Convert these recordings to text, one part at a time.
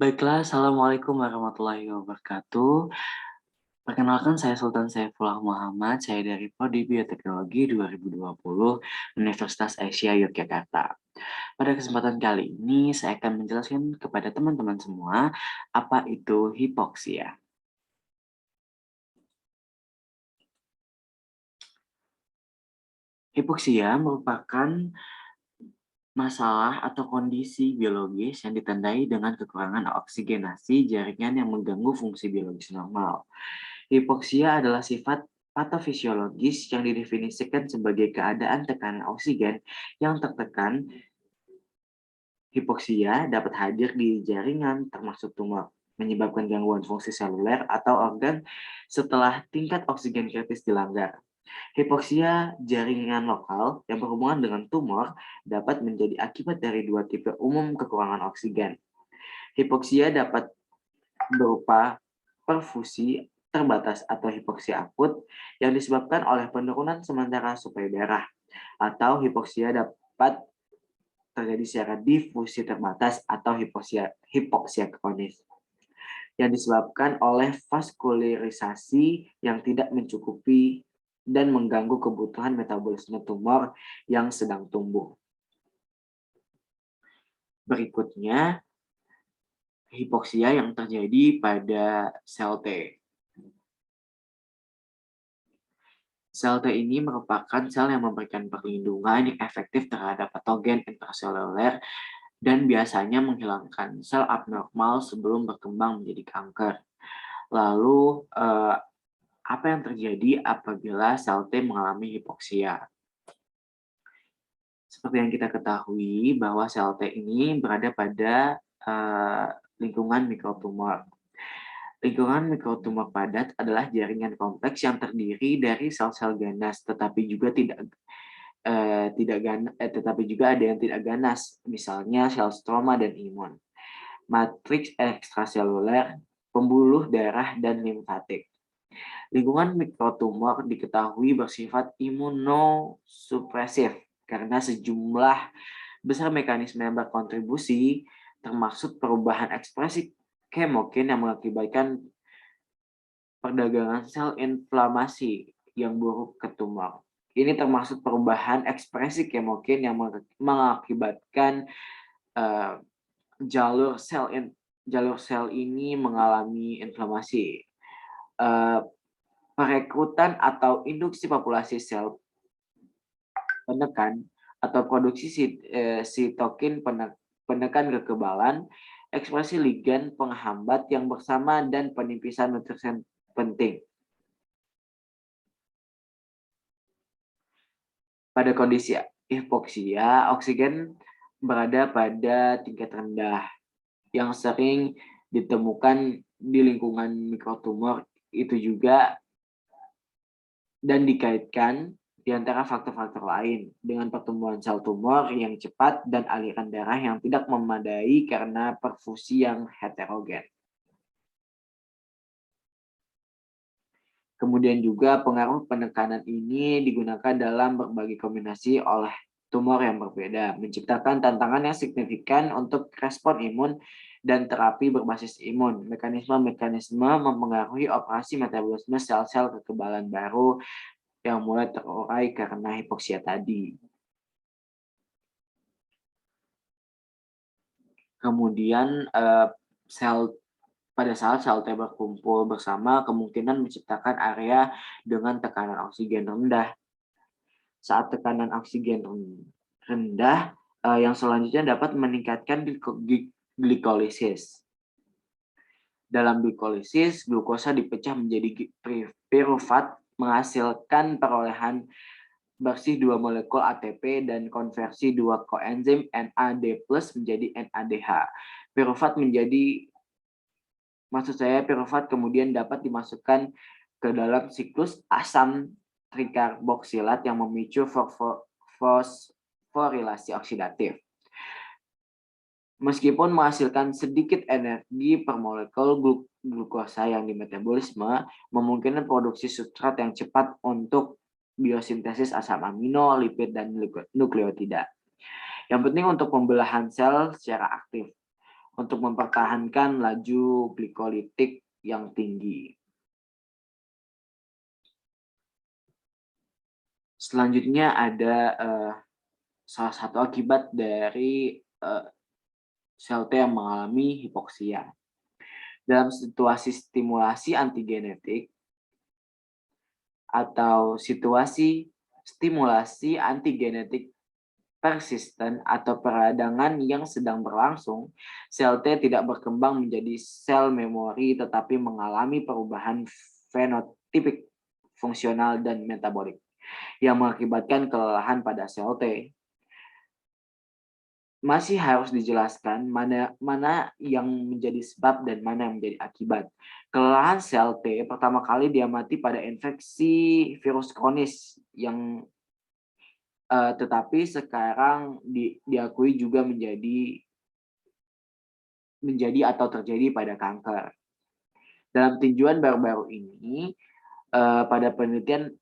Baiklah, Assalamualaikum warahmatullahi wabarakatuh. Perkenalkan saya Sultan Saifullah Muhammad, saya dari Prodi Bioteknologi 2020 Universitas Asia Yogyakarta. Pada kesempatan kali ini, saya akan menjelaskan kepada teman-teman semua apa itu hipoksia. Hipoksia merupakan masalah atau kondisi biologis yang ditandai dengan kekurangan oksigenasi jaringan yang mengganggu fungsi biologis normal. Hipoksia adalah sifat patofisiologis yang didefinisikan sebagai keadaan tekanan oksigen yang tertekan. Hipoksia dapat hadir di jaringan termasuk tumor, menyebabkan gangguan fungsi seluler atau organ setelah tingkat oksigen kritis dilanggar. Hipoksia jaringan lokal yang berhubungan dengan tumor dapat menjadi akibat dari dua tipe umum kekurangan oksigen. Hipoksia dapat berupa perfusi terbatas atau hipoksia akut yang disebabkan oleh penurunan sementara suplai darah, atau hipoksia dapat terjadi secara difusi terbatas atau hipoksia kronis yang disebabkan oleh vaskularisasi yang tidak mencukupi dan mengganggu kebutuhan metabolisme tumor yang sedang tumbuh. Berikutnya, hipoksia yang terjadi pada sel T. Sel T ini merupakan sel yang memberikan perlindungan yang efektif terhadap patogen intraseluler dan biasanya menghilangkan sel abnormal sebelum berkembang menjadi kanker. Lalu, apa yang terjadi apabila sel T mengalami hipoksia? Seperti yang kita ketahui bahwa sel T ini berada pada lingkungan mikrotumor. Lingkungan mikrotumor padat adalah jaringan kompleks yang terdiri dari sel-sel ganas, tetapi juga ada yang tidak ganas, misalnya sel stroma dan imun, matriks ekstraseluler, pembuluh darah, dan limfatik. Lingkungan mikrotumor diketahui bersifat imunosupresif karena sejumlah besar mekanisme yang berkontribusi, termasuk perubahan ekspresi kemokin yang mengakibatkan perdagangan sel inflamasi yang buruk ke tumor. Ini termasuk perubahan ekspresi kemokin yang mengakibatkan uh, jalur sel ini mengalami inflamasi. Perekrutan atau induksi populasi sel penekan atau produksi sitokin penekan kekebalan, ekspresi ligan penghambat yang bersama, dan penipisan nutrisen penting. Pada kondisi hipoksia, oksigen berada pada tingkat rendah yang sering ditemukan di lingkungan mikrotumor itu juga dan dikaitkan di antara faktor-faktor lain dengan pertumbuhan sel tumor yang cepat dan aliran darah yang tidak memadai karena perfusi yang heterogen. Kemudian juga pengaruh penekanan ini digunakan dalam berbagai kombinasi oleh tumor yang berbeda, menciptakan tantangan yang signifikan untuk respon imun dan terapi berbasis imun. Mekanisme-mekanisme mempengaruhi operasi metabolisme sel-sel kekebalan baru yang mulai terurai karena hipoksia tadi. Kemudian pada saat sel T berkumpul bersama, kemungkinan menciptakan area dengan tekanan oksigen rendah. Saat tekanan oksigen rendah, yang selanjutnya dapat meningkatkan glikolisis. Dalam glikolisis, glukosa dipecah menjadi pirufat, menghasilkan perolehan bersih 2 molekul ATP dan konversi 2 koenzim NAD+ menjadi NADH. Pirufat kemudian dapat dimasukkan ke dalam siklus asam trikarboksilat yang memicu fosforilasi oksidatif. Meskipun menghasilkan sedikit energi per molekul glukosa yang dimetabolisme, memungkinkan produksi substrat yang cepat untuk biosintesis asam amino, lipid, dan nukleotida. Yang penting untuk pembelahan sel secara aktif. untuk mempertahankan laju glikolitik yang tinggi. Selanjutnya ada salah satu akibat dari sel T yang mengalami hipoksia. Dalam situasi stimulasi antigenetik atau situasi stimulasi antigenetik persisten atau peradangan yang sedang berlangsung, sel T tidak berkembang menjadi sel memori tetapi mengalami perubahan fenotipik, fungsional, dan metabolik yang mengakibatkan kelelahan pada sel T. Masih harus dijelaskan mana yang menjadi sebab dan mana yang menjadi akibat. Kelelahan sel T pertama kali diamati pada infeksi virus kronis yang tetapi sekarang diakui juga menjadi atau terjadi pada kanker. Dalam tinjauan baru-baru ini, pada penelitian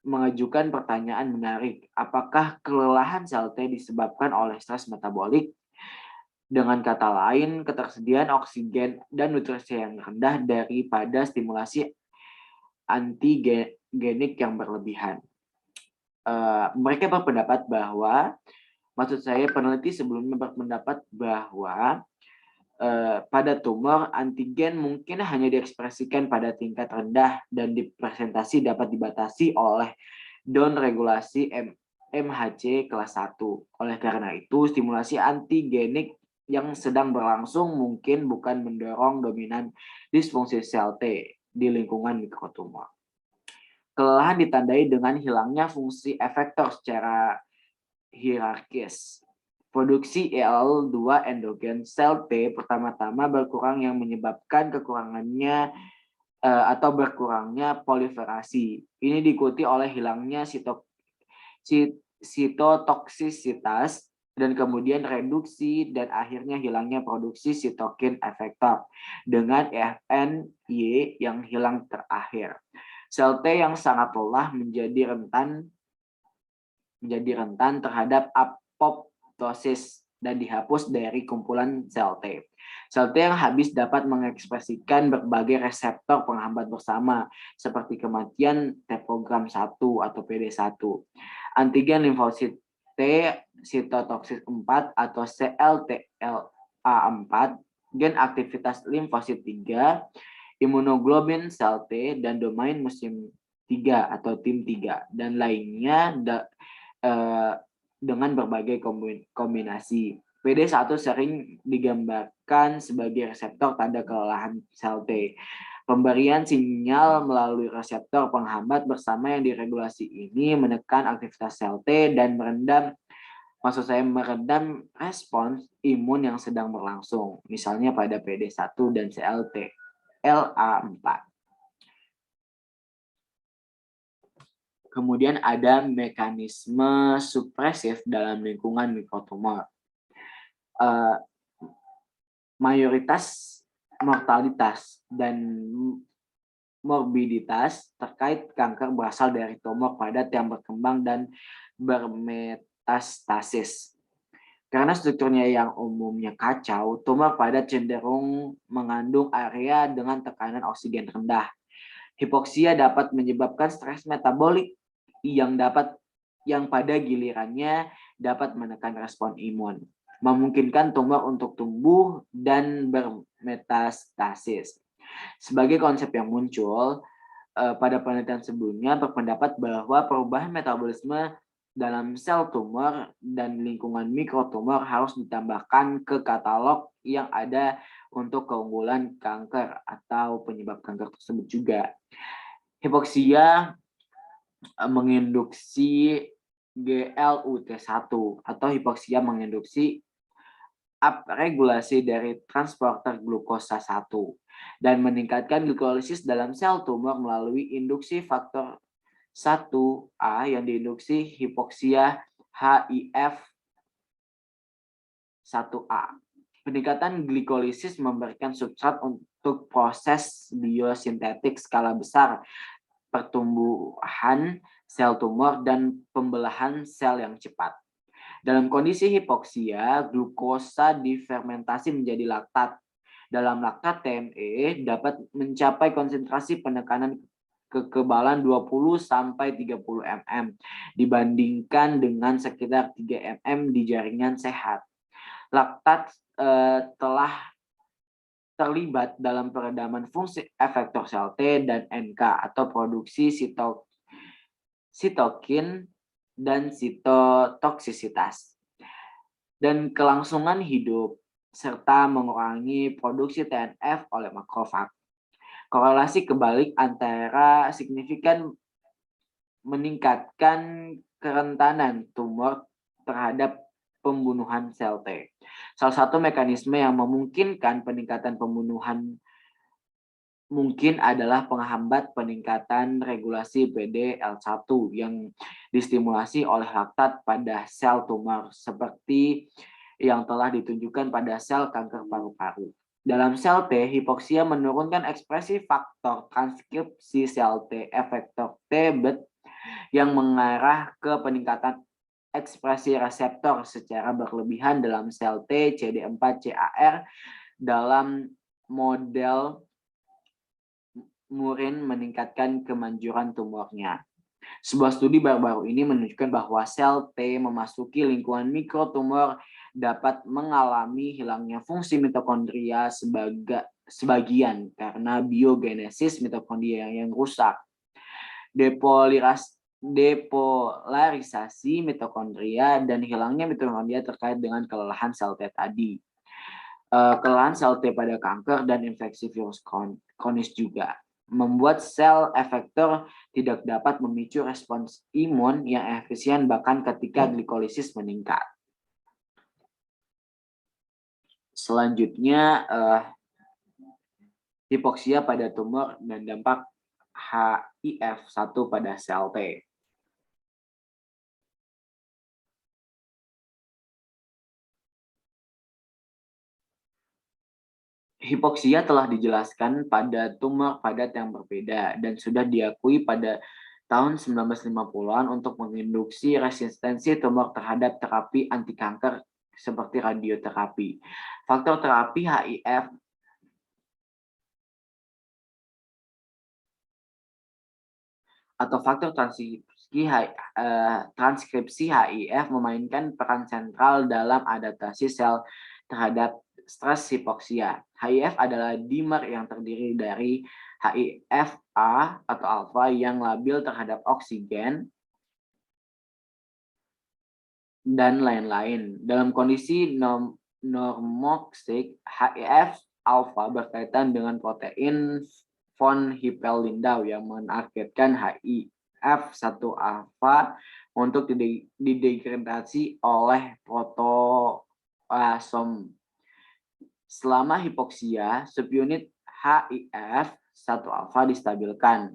mengajukan pertanyaan menarik, apakah kelelahan sel T disebabkan oleh stres metabolik? Dengan kata lain, ketersediaan oksigen dan nutrisi yang rendah daripada stimulasi antigenik yang berlebihan. Mereka berpendapat bahwa, maksud saya peneliti sebelumnya berpendapat bahwa pada tumor, antigen mungkin hanya diekspresikan pada tingkat rendah dan presentasi dapat dibatasi oleh down regulasi MHC kelas 1. Oleh karena itu, stimulasi antigenik yang sedang berlangsung mungkin bukan mendorong dominan disfungsi sel T di lingkungan mikrotumor. Kelelahan ditandai dengan hilangnya fungsi efektor secara hierarkis. Produksi IL-2 endogen sel T pertama-tama berkurang yang menyebabkan kekurangannya atau berkurangnya proliferasi. Ini diikuti oleh hilangnya sitotoksisitas dan kemudian reduksi dan akhirnya hilangnya produksi sitokin efektor dengan FNY yang hilang terakhir. Sel T yang sangat lelah menjadi rentan terhadap apoptosis dan dihapus dari kumpulan sel T. Sel T yang habis dapat mengekspresikan berbagai reseptor penghambat bersama, seperti kematian T-program 1 atau PD1, antigen limfosit T, sitotoksis 4 atau CLTLA4, gen aktivitas limfosit 3, imunoglobulin sel T, dan domain musim 3 atau tim 3, dan lainnya dengan berbagai kombinasi. PD1 sering digambarkan sebagai reseptor tanda kelelahan sel T. Pemberian sinyal melalui reseptor penghambat bersama yang diregulasi ini menekan aktivitas sel T dan meredam respons imun yang sedang berlangsung, misalnya pada PD1 dan CLTLA4. Kemudian ada mekanisme supresif dalam lingkungan mikrotumor. Mayoritas mortalitas dan morbiditas terkait kanker berasal dari tumor padat yang berkembang dan bermetastasis. Karena strukturnya yang umumnya kacau, tumor padat cenderung mengandung area dengan tekanan oksigen rendah. Hipoksia dapat menyebabkan stres metabolik yang pada gilirannya dapat menekan respon imun, memungkinkan tumor untuk tumbuh dan bermetastasis. Sebagai konsep yang muncul pada penelitian sebelumnya berpendapat bahwa perubahan metabolisme dalam sel tumor dan lingkungan mikrotumor harus ditambahkan ke katalog yang ada untuk keunggulan kanker atau penyebab kanker tersebut juga. Hipoksia menginduksi GLUT1 atau hipoksia menginduksi upregulasi dari transporter glukosa 1 dan meningkatkan glikolisis dalam sel tumor melalui induksi faktor 1A yang diinduksi hipoksia HIF1A. Peningkatan glikolisis memberikan substrat untuk proses biosintetik skala besar, pertumbuhan sel tumor, dan pembelahan sel yang cepat. Dalam kondisi hipoksia, glukosa difermentasi menjadi laktat. Dalam laktat, TME dapat mencapai konsentrasi penekanan kekebalan 20 sampai 30 mm dibandingkan dengan sekitar 3 mm di jaringan sehat. Laktat telah terlibat dalam peredaman fungsi efektor sel T dan NK atau produksi sitokin dan sitotoksisitas dan kelangsungan hidup serta mengurangi produksi TNF oleh makrofag. Korelasi kebalik antara signifikan meningkatkan kerentanan tumor terhadap pembunuhan sel T. Salah satu mekanisme yang memungkinkan peningkatan pembunuhan mungkin adalah penghambat peningkatan regulasi PD-L1 yang distimulasi oleh laktat pada sel tumor seperti yang telah ditunjukkan pada sel kanker paru-paru. Dalam sel T, hipoksia menurunkan ekspresi faktor transkripsi sel T efektor T-BET yang mengarah ke peningkatan ekspresi reseptor secara berlebihan dalam sel T CD4-CAR dalam model murin meningkatkan kemanjuran tumornya. Sebuah studi baru-baru ini menunjukkan bahwa sel T memasuki lingkungan mikrotumor dapat mengalami hilangnya fungsi mitokondria sebagian karena biogenesis mitokondria yang rusak. Depolarisasi mitokondria dan hilangnya mitokondria terkait dengan kelelahan sel T tadi. Kelelahan sel T pada kanker dan infeksi virus kronis juga membuat sel efektor tidak dapat memicu respons imun yang efisien bahkan ketika glikolisis meningkat. Selanjutnya, hipoksia pada tumor dan dampak HIF1 pada sel T. Hipoksia telah dijelaskan pada tumor padat yang berbeda dan sudah diakui pada tahun 1950-an untuk menginduksi resistensi tumor terhadap terapi anti kanker seperti radioterapi. Faktor terapi HIF atau faktor transkripsi HIF memainkan peran sentral dalam adaptasi sel terhadap stres hipoksia. HIF adalah dimer yang terdiri dari HIF-A atau alfa yang labil terhadap oksigen dan lain-lain. Dalam kondisi normoxic, HIF alfa berkaitan dengan protein von Hippel-Lindau yang menargetkan HIF1 alfa untuk didegradasi oleh proteasom. Selama hipoksia, subunit HIF1 alfa distabilkan,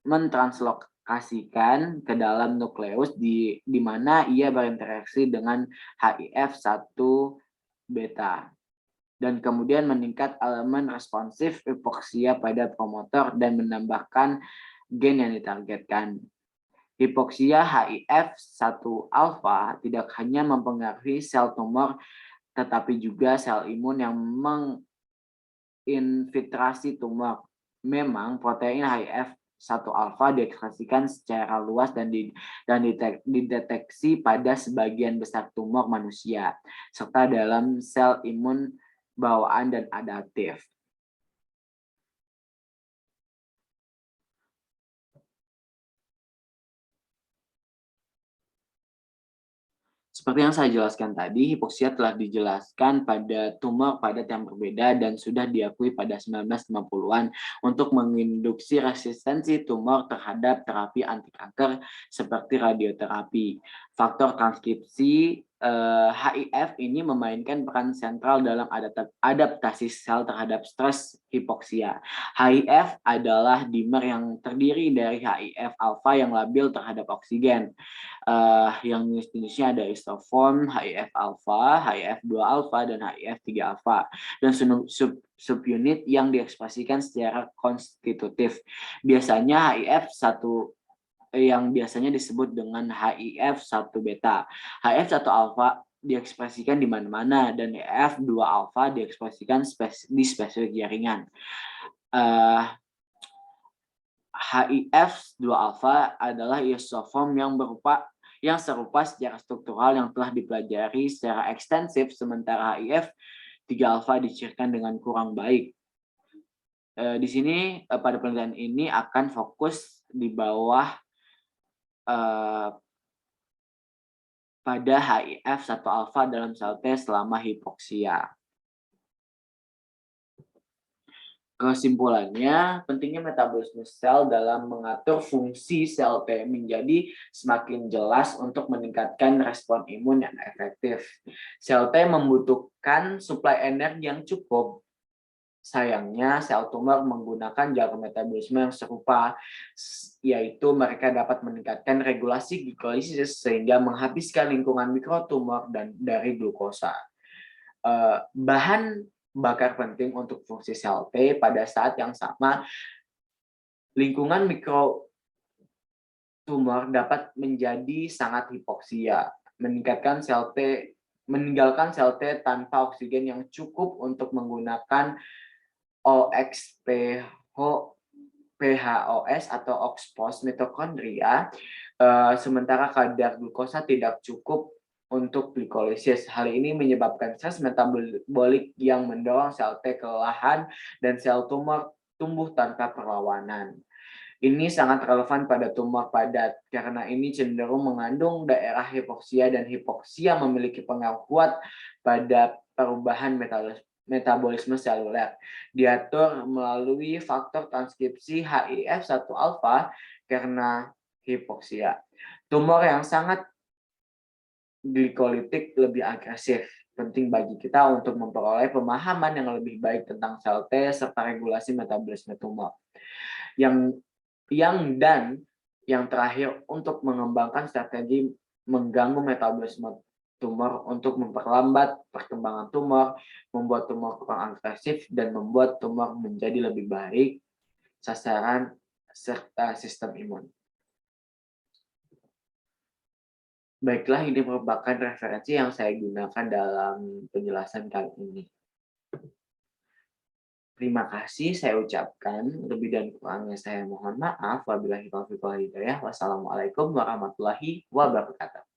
mentranslokasikan ke dalam nukleus di mana ia berinteraksi dengan HIF1 beta dan kemudian meningkat elemen responsif hipoksia pada promotor dan menambahkan gen yang ditargetkan. Hipoksia HIF1 alfa tidak hanya mempengaruhi sel tumor tetapi juga sel imun yang menginfiltrasi tumor. Memang protein HIF1 alfa diekspresikan secara luas dan dideteksi pada sebagian besar tumor manusia, serta dalam sel imun bawaan dan adaptif. Seperti yang saya jelaskan tadi, hipoksia telah dijelaskan pada tumor padat yang berbeda dan sudah diakui pada 1950-an untuk menginduksi resistensi tumor terhadap terapi anti kanker seperti radioterapi. Faktor transkripsi HIF ini memainkan peran sentral dalam adaptasi sel terhadap stres hipoksia. HIF adalah dimer yang terdiri dari HIF alfa yang labil terhadap oksigen. Yang jenis-jenisnya ada isofon, HIF alfa, HIF2 alfa, dan HIF3 alfa. Dan subunit yang diekspresikan secara konstitutif. Biasanya HIF1 yang biasanya disebut dengan HIF1 beta. HIF1 alfa diekspresikan di mana-mana dan HIF2 alfa diekspresikan di spesifik jaringan. HIF2 alfa adalah isoform yang serupa secara struktural yang telah dipelajari secara ekstensif, sementara HIF3 alfa dicirikan dengan kurang baik. Di sini pada penelitian ini akan fokus di bawah pada HIF1 alfa dalam sel T selama hipoksia. Kesimpulannya, pentingnya metabolisme sel dalam mengatur fungsi sel T menjadi semakin jelas untuk meningkatkan respon imun yang efektif. Sel T membutuhkan suplai energi yang cukup. Sayangnya, sel tumor menggunakan jalur metabolisme yang serupa, yaitu mereka dapat meningkatkan regulasi glikolisis sehingga menghabiskan lingkungan mikrotumor dan dari glukosa. Bahan bakar penting untuk fungsi sel T pada saat yang sama, lingkungan mikrotumor dapat menjadi sangat hipoksia, meninggalkan sel T tanpa oksigen yang cukup untuk menggunakan PHOS atau OXPHOS mitokondria, sementara kadar glukosa tidak cukup untuk glikolisis. Hal ini menyebabkan stres metabolik yang mendorong sel T kelelahan dan sel tumor tumbuh tanpa perlawanan. Ini sangat relevan pada tumor padat, karena ini cenderung mengandung daerah hipoksia dan hipoksia memiliki pengaruh kuat pada perubahan metabolisme seluler. Diatur melalui faktor transkripsi HIF1 alfa karena hipoksia. Tumor yang sangat glikolitik lebih agresif. Penting bagi kita untuk memperoleh pemahaman yang lebih baik tentang sel T serta regulasi metabolisme tumor. Yang terakhir, untuk mengembangkan strategi mengganggu metabolisme tumor untuk memperlambat perkembangan tumor, membuat tumor kurang agresif, dan membuat tumor menjadi lebih baik sasaran serta sistem imun. Baiklah, ini merupakan referensi yang saya gunakan dalam penjelasan kali ini. Terima kasih saya ucapkan, lebih dan kurangnya saya mohon maaf. Wabillahi taufiq wal hidayah. Wassalamualaikum warahmatullahi wabarakatuh.